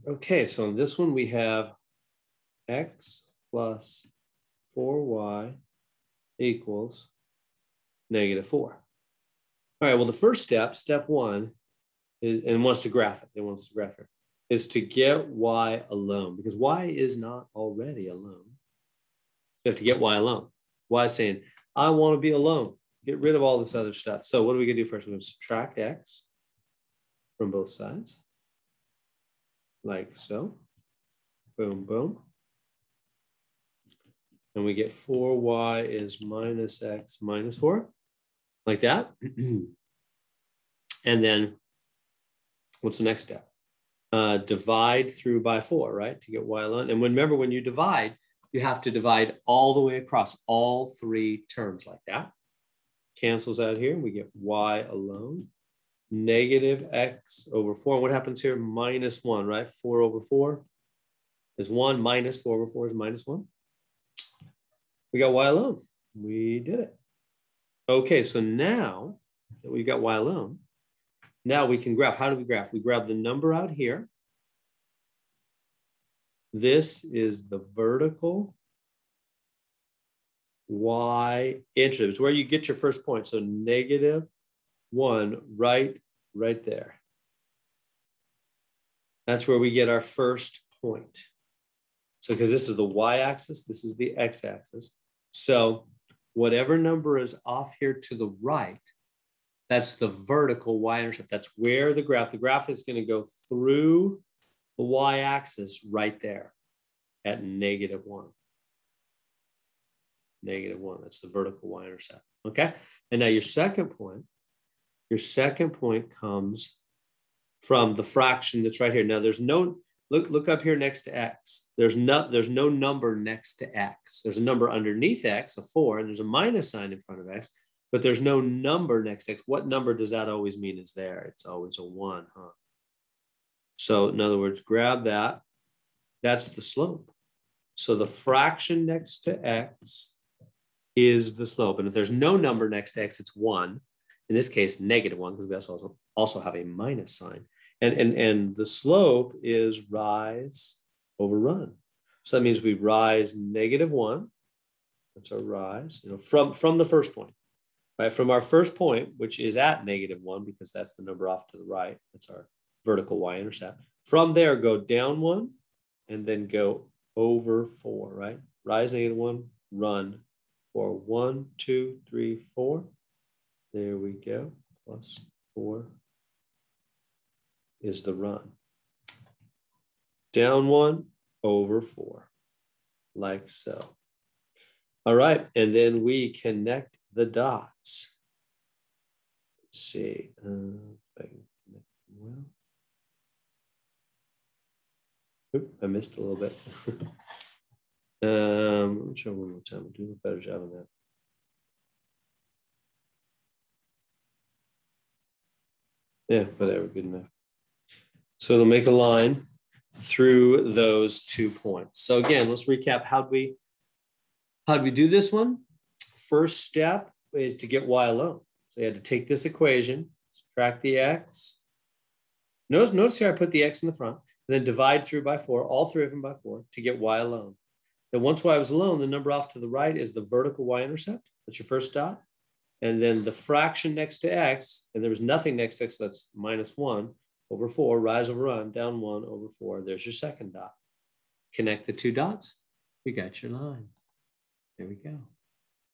Okay, so in this one we have x plus 4y equals -4. All right, well, the first step, step one, is, and wants to graph it, is to get y alone, because y is not already alone. You have to get y alone. Y is saying, I want to be alone. Get rid of all this other stuff. So what are we going to do first? We're going to subtract x from both sides, like so. Boom, boom. And we get 4y is minus x minus 4, like that. And then what's the next step? Divide through by 4, right, to get y alone. And remember, when you divide, you have to divide all the way across all three terms like that. Cancels out here. We get y alone. Negative x over 4. What happens here? Minus 1, right? 4 over 4 is 1. Minus 4 over 4 is minus 1. We got y alone. We did it. Okay, so now that we've got y alone, now we can graph. How do we graph? We grab the number out here. This is the vertical y-intercept. It's where you get your first point. So -1 right there. That's where we get our first point. So because this is the y-axis, this is the x-axis. So whatever number is off here to the right, that's the vertical y-intercept. That's where the graph is going to go through the y-axis right there at -1. -1, that's the vertical y-intercept, okay? And now your second point comes from the fraction that's right here. Now there's no, look up here next to x. There's no number next to x. There's a number underneath x, a 4, and there's a minus sign in front of x, but there's no number next to x. What number does that always mean is there? It's always a 1, huh? So in other words, grab that. That's the slope. So the fraction next to x is the slope. And if there's no number next to x, it's 1. In this case, -1, because we also have a minus sign. And the slope is rise over run. So that means we rise -1. That's our rise, from the first point, right? From our first point, which is at -1, because that's the number off to the right. That's our vertical y-intercept. From there, go down 1 and then go over 4, right? Rise -1, run 4. 1, 2, 3, 4. There we go. Plus 4 is the run. Down 1, over 4, like so. All right, and then we connect the dots. Let's see. If I can connect them well. Oop, I missed a little bit. Let me try one more time. I'll do a better job on that. Yeah, whatever, good enough. So it'll make a line through those 2 points. So again, let's recap. How'd we do this one? First step is to get y alone. So you had to take this equation, subtract the x. Notice here I put the x in the front, and then divide through by 4, all three of them by 4, to get y alone. Then once y was alone, the number off to the right is the vertical y-intercept. That's your first dot. And then the fraction next to x, and there was nothing next to x, so that's -1 over 4, rise over run, down 1 over 4. There's your second dot. Connect the 2 dots, you got your line. There we go.